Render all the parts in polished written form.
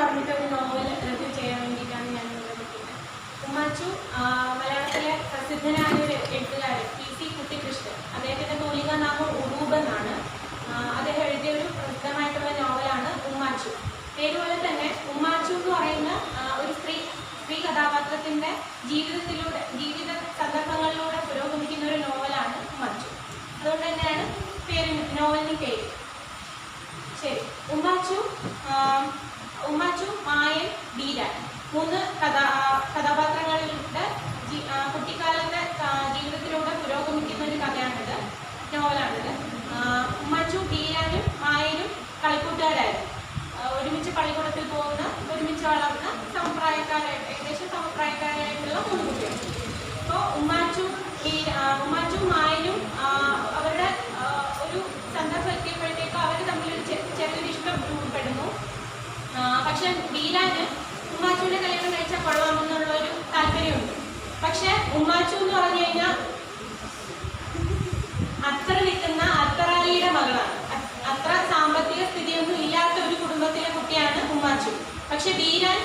പറഞ്ഞിട്ട് ഒരു novel review ചെയ്യാൻ വേണ്ടിയിട്ടാണ് ഞാൻ ഇവിടെ നിൽക്കുന്നത്. ഉമ്മാച്ചു മലയാളത്തിലെ പ്രസിദ്ധനായ ഒരു എഴുത്തുകാരൻ PC കുട്ടിക്കൃഷ്ണൻ, അദ്ദേഹത്തിൻ്റെ തൂലികാ നാമം ഉറൂബ് എന്നാണ്. അദ്ദേഹം എഴുതിയ ഒരു പ്രസിദ്ധമായിട്ടുള്ള നോവലാണ് ഉമ്മാച്ചു. പേരുപോലെ തന്നെ ഉമ്മാച്ചു എന്ന് പറയുന്ന ഒരു സ്ത്രീ കഥാപാത്രത്തിൻ്റെ ജീവിത സന്ദർഭങ്ങളിലൂടെ പുരോഗമിക്കുന്ന ഒരു നോവലാണ് ഉമ്മാച്ചു. അതുകൊണ്ട് തന്നെയാണ് നോവലിന് പേര്. ശരി, ഉമ്മാച്ചു, മായൻ, ബീരാൻ, 3 കഥാപാത്രങ്ങളുടെ കുട്ടിക്കാലത്തെ ജീവിതത്തിലൂടെ പുരോഗമിക്കുന്ന ഒരു കഥയാണിത്, നോവലാണിത്. ഉമ്മാച്ചു ബീരാനും മായനും കളിക്കൂട്ടുകാരായിരുന്നു. ഒരുമിച്ച് പള്ളിക്കൂടത്തിൽ പോകുന്ന, ഒരുമിച്ച് വളർന്ന ഏകദേശം സമപ്രായക്കാരായിട്ടുള്ള 3 കുട്ടികൾ. അപ്പോൾ ഉമ്മാച്ചു മായനും അവരുടെ ഒരു സന്ദർഭം എത്തിയപ്പോഴത്തേക്ക് അവർ തമ്മിലൊരു ചെറിയൊരു ഇഷ്ടം രൂപപ്പെടുന്നു. പക്ഷെ ബീരാന് ഉമ്മാച്ചുവിനെ കല്യാണം കഴിച്ചാൽ കൊള്ളാമെന്നുള്ളൊരു താല്പര്യമുണ്ട്. പക്ഷെ ഉമ്മാച്ചു എന്ന് പറഞ്ഞു കഴിഞ്ഞാൽ അത്ര നിൽക്കുന്ന അത്തറാലിയുടെ മകളാണ്. അത്ര സാമ്പത്തിക സ്ഥിതിയൊന്നും ഇല്ലാത്ത ഒരു കുടുംബത്തിലെ കുട്ടിയാണ് ഉമ്മാച്ചു. പക്ഷെ ബീരാൻ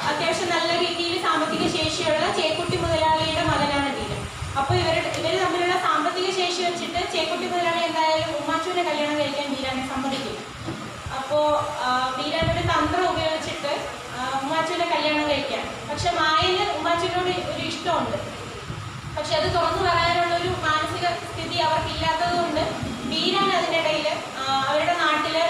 അത്യാവശ്യം നല്ല രീതിയിൽ സാമ്പത്തിക ശേഷിയുള്ള ചേക്കുട്ടി മുതലാളിയുടെ മകനാണ് ബീരാൻ. അപ്പോൾ ഇവർ തമ്മിലുള്ള സാമ്പത്തിക ശേഷി വെച്ചിട്ട് ചേക്കുട്ടി മുതലാളി എന്തായാലും ഉമ്മാച്ചുവിനെ കല്യാണം കഴിക്കാൻ ബീരാനെ സമ്മതിക്കില്ല. അപ്പോൾ ബീരാനൊരു തന്ത്രം ഉപയോഗിച്ചിട്ട് ഉമ്മാച്ചുവിനെ കല്യാണം കഴിക്കാൻ. പക്ഷെ മായന് ഉമ്മാച്ചുവിനോട് ഒരു ഇഷ്ടമുണ്ട്. പക്ഷെ അത് തുറന്നു പറയാനുള്ളൊരു മാനസിക സ്ഥിതി അവർക്കില്ലാത്തത് കൊണ്ട് ബീരാൻ അതിനിടയിൽ അവരുടെ നാട്ടില്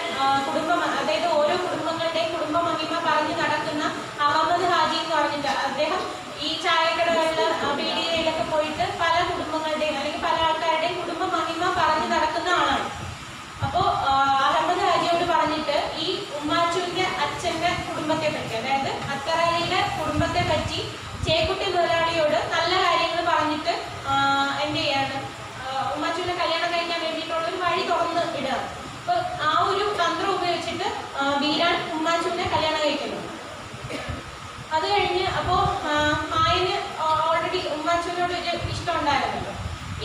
അതായത് ഓരോ കുടുംബങ്ങളുടെയും കുടുംബ മഹിമ പറഞ്ഞു നടക്കുന്ന അഹമ്മദ് ഹാജി എന്ന് പറഞ്ഞിട്ട് അദ്ദേഹം ഈ ചായക്കടകളിൽ പീടികയിലൊക്കെ പോയിട്ട് പല കുടുംബങ്ങളുടെയും അല്ലെങ്കിൽ പല ആൾക്കാരുടെയും കുടുംബ മഹിമ പറഞ്ഞു നടക്കുന്ന ആളാണ്. അപ്പോൾ അഹമ്മദ് ഹാജിയോട് പറഞ്ഞിട്ട് ഈ ഉമ്മാച്ചുവിന്റെ അച്ഛന്റെ കുടുംബത്തെ പറ്റി, അതായത് അത്തറാലിയുടെ കുടുംബത്തെ പറ്റി ചേക്കുട്ടി മുതലാളിയോട് നല്ല കാര്യങ്ങൾ പറഞ്ഞിട്ട് എന്ത് ചെയ്യാണ്, ഉമ്മാച്ചുവിനെ കല്യാണം കഴിക്കാൻ വേണ്ടിയിട്ടുള്ള ഒരു വഴി തുറന്ന് ഇടുക. അപ്പൊ ആ ഒരു തന്ത്രം ഉപയോഗിച്ചിട്ട് ബീരാൻ ഉമ്മാച്ചുവിനെ കല്യാണം കഴിക്കുന്നു. അത് കഴിഞ്ഞ് അപ്പോൾ മായന് ഓൾറെഡി ഉമ്മാച്ചുവിനോട് ഒരു ഇഷ്ടം ഉണ്ടായിരുന്നല്ലോ.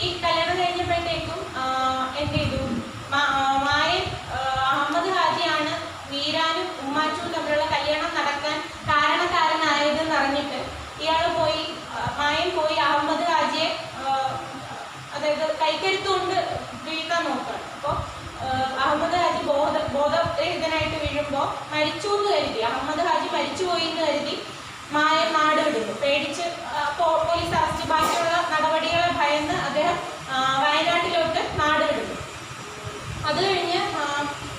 ഈ കല്യാണം കഴിഞ്ഞപ്പോഴത്തേക്കും എന്ത് ചെയ്തു, മായൻ അഹമ്മദ് ഹാജിയാണ് ബീരാനും ഉമ്മാച്ചുവും തമ്മിലുള്ള കല്യാണം നടക്കാൻ കാരണക്കാരനായതെന്ന് അറിഞ്ഞിട്ട് മായൻ പോയി അഹമ്മദ് ഹാജിയെ അതായത് കൈക്കരുത്തുകൊണ്ട് വീഴ്ത്താൻ നോക്കുകയാണ്. അപ്പോൾ അഹമ്മദ് ഹാജി ബോധരഹിതനായിട്ട് വീഴുമ്പോൾ മരിച്ചു എന്ന് കരുതി, അഹമ്മദ് ഹാജി മരിച്ചുപോയി എന്ന് കരുതി മായൻ നാട് വിടുന്നു. പേടിച്ച് പോലീസ് അറസ്റ്റ്, ബാക്കിയുള്ള നടപടികളെ ഭയന്ന് അദ്ദേഹം വയനാട്ടിലോട്ട് നാട് വിടുന്നു. അത് കഴിഞ്ഞ്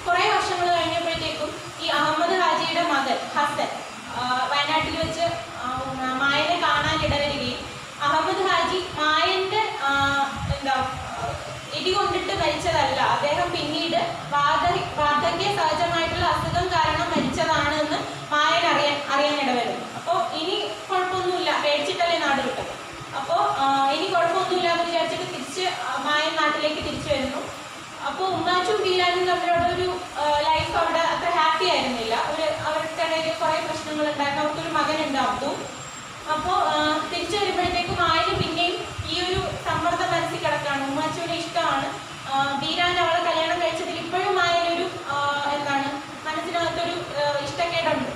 കുറേ വർഷങ്ങൾ കഴിഞ്ഞപ്പോഴത്തേക്കും ഈ അഹമ്മദ് ഹാജിയുടെ മകൻ ഹസൻ വയനാട്ടിൽ വെച്ച് മായനെ കാണാൻ ഇടവരികയും അഹമ്മദ് ഹാജി മായന്റെ ഇടികൊണ്ടിട്ട് മരിച്ചതല്ല, അദ്ദേഹം പിന്നീട് വാർദ്ധക്യ സഹജമായിട്ടുള്ള അസുഖം കാരണം മരിച്ചതാണ് എന്ന് മായൻ അറിയാൻ ഇടവരുന്നു. അപ്പോൾ ഇനി കുഴപ്പമൊന്നുമില്ല, പേടിച്ചിട്ടല്ലേ നാട് വിട്ടത്. അപ്പോൾ ഇനി കുഴപ്പമൊന്നുമില്ല എന്ന് വിചാരിച്ചിട്ട് തിരിച്ച് മായൻ നാട്ടിലേക്ക് തിരിച്ചു വരുന്നു. അപ്പോൾ ഉമ്മാച്ചും ബീരാനും തമ്മിലുള്ള ഒരു ലൈഫ് അവിടെ അത്ര ഹാപ്പി ആയിരുന്നില്ല. അവരുടെ ഇടയിൽ കുറേ പ്രശ്നങ്ങൾ ഉണ്ടായിരുന്നു. അവർക്കൊരു മകനുണ്ട്, അബ്ദു. അപ്പോൾ തിരിച്ചു വരുമ്പോഴത്തേക്കും മായന് പിന്നെയും ഈ ഒരു സമ്മർദ്ദം മനസ്സിൽ കിടക്കാണ്. ഉമ്മാച്ചുവിനെ ഇഷ്ടമാണ്, ബീരാൻ അവളെ കല്യാണം കഴിച്ചതിൽ ഇപ്പോഴും മായനൊരു മനസ്സിനകത്തൊരു ഇഷ്ടക്കേടുണ്ട്.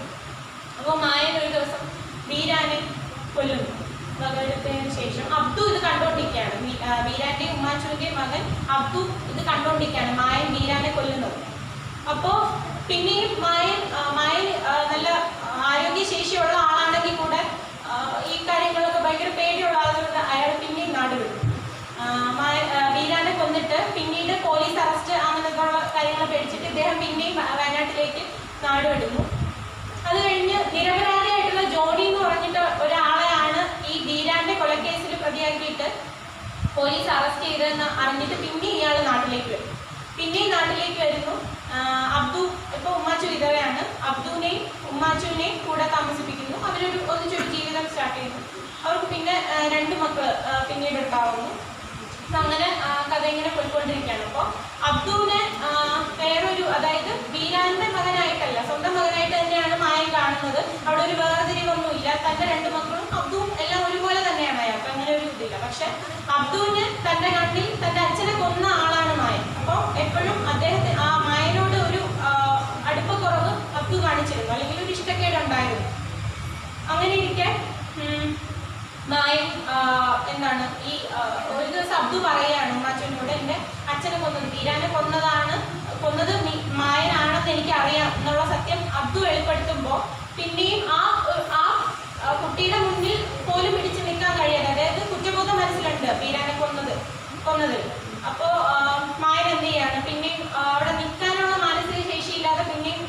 അപ്പോൾ മായൻ ഒരു ദിവസം ബീരാനെ കൊല്ലുന്നു. വകയെടുത്തതിന് ശേഷം അബ്ദു ഇത് കണ്ടോണ്ടിരിക്കുകയാണ്. ബീരാന്റെയും ഉമ്മാച്ചുവിന്റെയും മകൻ അബ്ദു ഇത് കണ്ടോണ്ടിരിക്കുകയാണ് മായൻ ബീരാനെ കൊല്ലുന്നത്. അപ്പോൾ പിന്നെയും മായൻ നല്ല ആരോഗ്യശേഷിയുള്ള ആളാണെങ്കിൽ കൂടെ ഈ കാര്യങ്ങളൊക്കെ ഭയങ്കര പേടിയുള്ള ആളുകളുടെ അയാൾ പിന്നെയും നാട് വിടും. ബീരാനെ കൊന്നിട്ട് പിന്നീട് പോലീസ് അറസ്റ്റ് അങ്ങനെയുള്ള കാര്യങ്ങൾ പേടിച്ചിട്ട് ഇദ്ദേഹം പിന്നെയും വയനാട്ടിലേക്ക് നാട് വിടുന്നു. അത് കഴിഞ്ഞ് നിരപരാധിയായിട്ടുള്ള ജോണി എന്ന് പറഞ്ഞിട്ട് ഒരാളെയാണ് ഈ ബീരാന്റെ കൊലക്കേസിൽ പ്രതിയാക്കിയിട്ട് പോലീസ് അറസ്റ്റ് ചെയ്തതെന്ന് അറിഞ്ഞിട്ട് പിന്നെ ഇയാൾ നാട്ടിലേക്ക് വരും. പിന്നെയും നാട്ടിലേക്ക് വരുന്നു. അബ്ദു ഇപ്പോൾ ഉമ്മാച്ചു വിധവയാണ്. അബ്ദുവിനെയും ഉമ്മാച്ചുവിനെയും കൂടെ താമസിപ്പിക്കുന്നു. ഒന്നിച്ചൊരു ജീവിതം സ്റ്റാർട്ട് ചെയ്യുന്നു. അവർക്ക് പിന്നെ 2 മക്കൾ പിന്നീട് ഉണ്ടാവുന്നു. അങ്ങനെ കഥ ഇങ്ങനെ പോയിക്കൊണ്ടിരിക്കുകയാണ്. അപ്പോൾ അബ്ദുവിനെ വേറൊരു, അതായത് ബീരാന്റെ മകനായിട്ടല്ല, സ്വന്തം മകനായിട്ട് തന്നെയാണ് മായൻ കാണുന്നത്. അവിടെ ഒരു വേർതിരിവൊന്നുമില്ല. തൻ്റെ 2 മക്കളും അബ്ദുവും എല്ലാം ഒരുപോലെ തന്നെയാണ് അയാൾക്ക്, അങ്ങനെ ഒരു ഇതില്ല. പക്ഷെ അബ്ദുവിന് തൻ്റെ കണ്ണിൽ തൻ്റെ അച്ഛനെ കൊന്ന ആളാണ് മായൻ. അപ്പോൾ എപ്പോഴും അദ്ദേഹത്തിന് ആ മായനോട് ഒരു അടുപ്പക്കുറവ് അബ്ദു കാണിച്ചിരുന്നു, അല്ലെങ്കിൽ ഒരു ഇഷ്ടക്കേടുണ്ടായിരുന്നു. അങ്ങനെ ഇരിക്കെ മായൻ എന്താണ് ഈ ഒരു ദിവസം അബ്ദു പറയുകയാണ് ഉമ്മാച്ചുവിനോട്, എൻ്റെ അച്ഛനെ കൊന്നത്, ബീരാനെ കൊന്നത് മായനാണെന്ന് എനിക്ക് അറിയാം എന്നുള്ള സത്യം അബ്ദു വെളിപ്പെടുത്തുമ്പോൾ പിന്നെയും ആ കുട്ടിയുടെ മുന്നിൽ പോലും പിടിച്ചു നിൽക്കാൻ കഴിയാതെ, അതായത് കുറ്റബോധം മനസ്സിലുണ്ട് ബീരാനെ കൊന്നതിൽ. അപ്പോൾ മായൻ എന്ത് ചെയ്യാണ്, പിന്നെയും അവിടെ നിൽക്കാനുള്ള മാനസിക ശേഷിയില്ലാതെ പിന്നെയും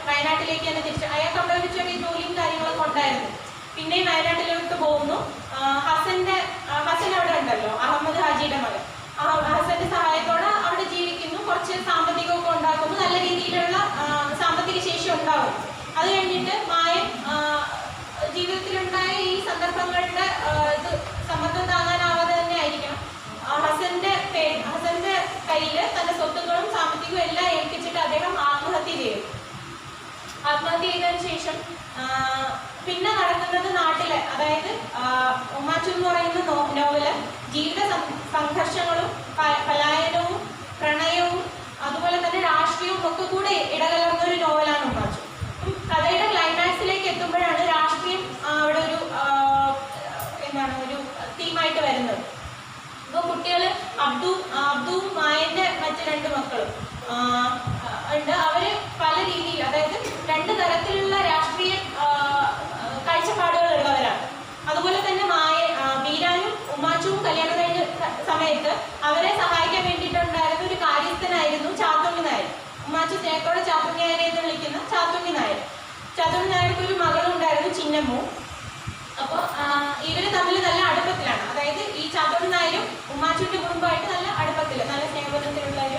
വയനാട്ടിലേക്ക് തന്നെ തിരിച്ച്, അയാൾക്ക് അവിടെ ഒരു ചെറിയ ജോലിയും കാര്യങ്ങളൊക്കെ ഉണ്ടായിരുന്നു. പിന്നെയും വയനാട്ടിലേക്ക് പോകുന്നു. ഹസൻ അവിടെ ഉണ്ടല്ലോ, അഹമ്മദ് ഹാജിയുടെ മകൻ, ഹസന്റെ സഹായത്തോടെ അവിടെ ജീവിക്കുന്നു, കുറച്ച് സാമ്പത്തികമൊക്കെ ഉണ്ടാക്കുന്നു, നല്ല രീതിയിലുള്ള സാമ്പത്തിക ശേഷി ഉണ്ടാവും. അത് കഴിഞ്ഞിട്ട് മായൻ ജീവിതത്തിലുണ്ടായ ഈ സന്ദർഭങ്ങളുടെ ഇത് സമ്മർദ്ദം താങ്ങാനാവാതെ തന്നെ ആയിരിക്കണം ഹസന്റെ കയ്യിൽ തന്റെ സ്വത്തുക്കളും സാമ്പത്തികവും എല്ലാം ഏൽപ്പിച്ചിട്ട് അദ്ദേഹം ആത്മഹത്യ ചെയ്തു. ആത്മഹത്യ ചെയ്തതിനു ശേഷം പിന്നെ നടക്കുന്നത് നാട്ടിലെ, അതായത് ഉമ്മാച്ചു എന്ന് പറയുന്ന നോവല് ജീവിത സംഘർഷങ്ങളും പലായനവും പ്രണയവും അതുപോലെ തന്നെ രാഷ്ട്രീയവും ഒക്കെ കൂടെ ഇടകലർന്ന ഒരു നോവലാണ് ഉമ്മാച്ചു. കഥയുടെ ക്ലൈമാക്സിലേക്ക് എത്തുമ്പോഴാണ് രാഷ്ട്രീയം അവിടെ ഒരു ഒരു തീമായിട്ട് വരുന്നത്. ഇപ്പോൾ കുട്ടികൾ അബ്ദുവും മായന്റെ മറ്റ് 2 മക്കളും ഉണ്ട്. അവര് പല രീതിയിൽ, അതായത് 2 തരത്തിലുള്ള രാഷ്ട്രീയ കാഴ്ചപ്പാടുകളുള്ളവരാണ്. അതുപോലെ തന്നെ ബീരാനും ഉമ്മാച്ചുവും കല്യാണം കഴിഞ്ഞ സമയത്ത് അവരെ സഹായിക്കാൻ വേണ്ടിയിട്ടുണ്ടായിരുന്ന ഒരു കാര്യസ്ഥനായിരുന്നു ചാത്തുണ്ണി നായർ. ഉമ്മാച്ചു സ്നേഹത്തോടെ ചാത്തുണ്ണി നായരെ എന്ന് വിളിക്കുന്ന ചാത്തുണ്ണി നായർ. ചാത്തുണ്ണി നായർക്ക് ഒരു മകളുണ്ടായിരുന്നു, ചിന്നമ്മു. അപ്പോൾ ഇവര് തമ്മിൽ നല്ല അടുപ്പത്തിലാണ്. അതായത് ഈ ചാത്തുണ്ണി നായരും ഉമ്മാച്ചുവിന്റെ കുടുംബമായിട്ട് നല്ല അടുപ്പത്തിൽ, നല്ല സ്നേഹബന്ധത്തിലുള്ള ഒരു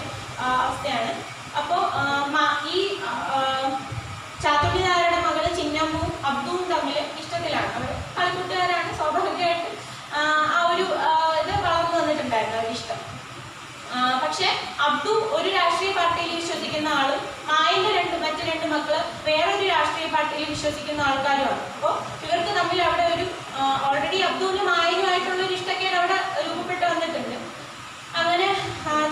അവസ്ഥയാണ്. അപ്പോൾ ഈ ചാത്തുണ്ണി നായരുടെ മകള് ചിന്നമ്മുവും അബ്ദുവും തമ്മിൽ ഇഷ്ടത്തിലാണ്. അവർ കളിക്കൂട്ടുകാരാണ്, സ്വാഭാവികമായിട്ട് ആ ഒരു ഇത് വളർന്നു വന്നിട്ടുണ്ടായിരുന്നു അവരിഷ്ടം. പക്ഷെ അബ്ദു ഒരു രാഷ്ട്രീയ പാർട്ടിയിൽ വിശ്വസിക്കുന്ന ആളും മായന്റെ മറ്റു 2 മക്കള് വേറൊരു രാഷ്ട്രീയ പാർട്ടിയിൽ വിശ്വസിക്കുന്ന ആൾക്കാരുമാണ്. അപ്പോൾ ഇവർക്ക് തമ്മിൽ അവിടെ ഒരു ഓൾറെഡി അബ്ദുവിന് മായനുമായിട്ടുള്ള ഒരു ഇഷ്ടക്കേട് അവിടെ രൂപപ്പെട്ട് വന്നിട്ടുണ്ട്. അങ്ങനെ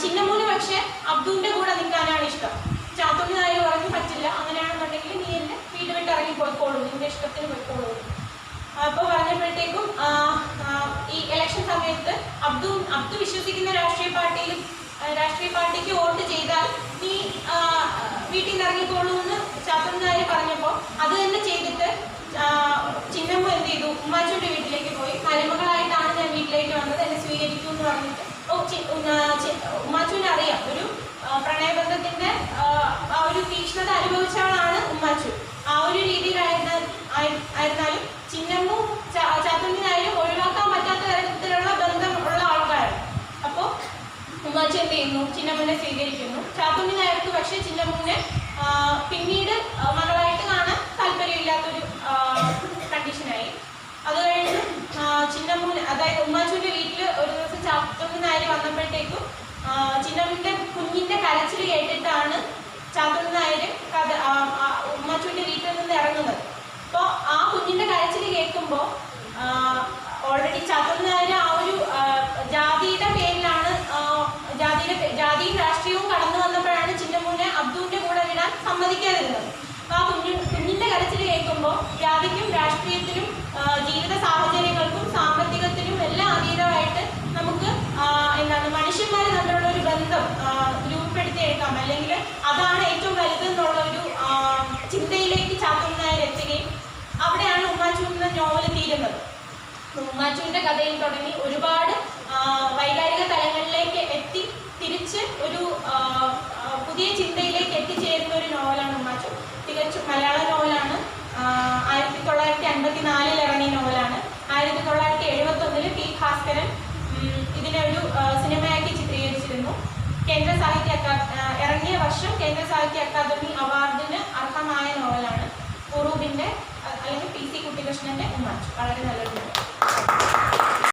ചിന്നമ്മൂന് പക്ഷെ അബ്ദുവിന്റെ കൂടെ നിൽക്കാനാണ് ഇഷ്ടം. ചാത്തുണ്ണി നായർ പറഞ്ഞു പറ്റില്ല, അങ്ങനെയാണെന്നുണ്ടെങ്കിൽ നീ എന്റെ വീട് വിട്ട് ഇറങ്ങി പോയിക്കോളൂ, നിന്റെ ഇഷ്ടത്തിന് പോയിക്കോളൂ. അപ്പോൾ പറഞ്ഞപ്പോഴത്തേക്കും ഈ ഇലക്ഷൻ സമയത്ത് അബ്ദു വിശ്വസിക്കുന്ന രാഷ്ട്രീയ പാർട്ടിക്ക് വോട്ട് ചെയ്താൽ നീ വീട്ടിൽ നിന്ന് ഇറങ്ങിക്കോളൂ എന്ന് ചാത്തുണ്ണി നായർ പറഞ്ഞപ്പോൾ അത് തന്നെ ചെയ്തിട്ട് ചിന്നമ്മ എന്ത് ചെയ്തു, ഉമ്മാച്ചുവിന്റെ വീട്ടിലേക്ക് പോയി. മരുമകളായിട്ടാണ് ഞാൻ വീട്ടിലേക്ക് വന്നത്, എന്നെ സ്വീകരിക്കൂ എന്ന് പറഞ്ഞിട്ട് ഉമ്മാച്ചുവിനെ അറിയാം, ഒരു പ്രണയബന്ധത്തിന്റെ ആ ഒരു തീക്ഷ്ണത അനുഭവിച്ചവളാണ് ഉമ്മാച്ചു. ആ ഒരു രീതിയിലായിരുന്നാലും ചിന്നമ്മും ചാത്തുണ്ണി നായരും ഒഴിവാക്കാൻ പറ്റാത്ത തരത്തിലുള്ള ബന്ധം ഉള്ള ആൾക്കാരാണ്. അപ്പോൾ ഉമ്മാച്ചു എന്ത് ചെയ്യുന്നു, ചിന്നമ്മുനെ സ്വീകരിക്കുന്നു. ചാത്തുണ്ണി നായർക്ക് പക്ഷേ ചിന്നമ്മുനെ പിന്നീട് മകളായിട്ട് കാണാൻ താല്പര്യമില്ലാത്തൊരു കണ്ടീഷനായി. അത് കഴിഞ്ഞ് ചിന്നമ്മുനെ, അതായത് ഉമ്മാച്ചുവിന്റെ വീട്ടിൽ ഒരു ദിവസം ചാത്തുണ്ണി നായർ വന്നപ്പോഴത്തേക്കും ചിന്നമ്മിന്റെ കുഞ്ഞിന്റെ കരച്ചിൽ കേട്ടിട്ടാണ് ചാത്തുണ്ണി നായർ ഉമ്മാച്ചുവിന്റെ വീട്ടിൽ നിന്ന് ഇറങ്ങുന്നത്. അപ്പോൾ ആ കുഞ്ഞിന്റെ കരച്ചിൽ കേൾക്കുമ്പോൾ ഓൾറെഡി ചാത്തുണ്ണി നായർ ആ ഒരു ജാതിയുടെ പേരിലാണ്, ജാതിയും രാഷ്ട്രീയവും കടന്നു വന്നപ്പോഴാണ് ചിന്നമ്മൂനെ അബ്ദുവിന്റെ കൂടെ വിടാൻ സമ്മതിക്കാതിരുന്നത്. അപ്പോൾ ആ കുഞ്ഞിന്റെ കരച്ചിൽ കേൾക്കുമ്പോൾ ജാതിക്കും രാഷ്ട്രീയത്തിനും ജീവിത സാഹചര്യങ്ങൾക്കും സാമ്പത്തികത്തിനും എല്ലാം അതീതമായിട്ട് നമുക്ക് മനുഷ്യന്മാർ തമ്മിലുള്ള ഒരു ബന്ധം രൂപപ്പെടുത്തിയെടുക്കാം, അല്ലെങ്കിൽ അതാണ് ഏറ്റവും വലുതെന്നുള്ള ഒരു ചിന്തയിലേക്ക് ചാത്തുണ്ണി നായർ എത്തുകയും അവിടെയാണ് ഉമ്മാച്ചു എന്ന നോവൽ തീരുന്നത്. ഉമ്മാച്ചുവിന്റെ കഥയിൽ തുടങ്ങി ഒരുപാട് വൈകാരിക തലങ്ങളിലേക്ക് എത്തി തിരിച്ച് ഒരു പുതിയ ചിന്തയിലേക്ക് എത്തിച്ചേരുന്ന ഒരു നോവലാണ് ഉമ്മാച്ചു. തികച്ചും മലയാള നോവലാണ്. 1954 ഇറങ്ങിയ നോവലാണ്. 1971 ടി ഭാസ്കരൻ ഇതിനെ ഒരു സിനിമയാക്കി ചിത്രീകരിച്ചിരുന്നു. ഇറങ്ങിയ വർഷം കേന്ദ്ര സാഹിത്യ അക്കാദമി അവാർഡിന് അർഹമായ നോവലാണ്. ഉറൂബിന്റെ അല്ലെങ്കിൽ PC കുട്ടികൃഷ്ണന്റെ ഉമ്മാച്ചു. വളരെ നല്ലൊരു നോവൽ.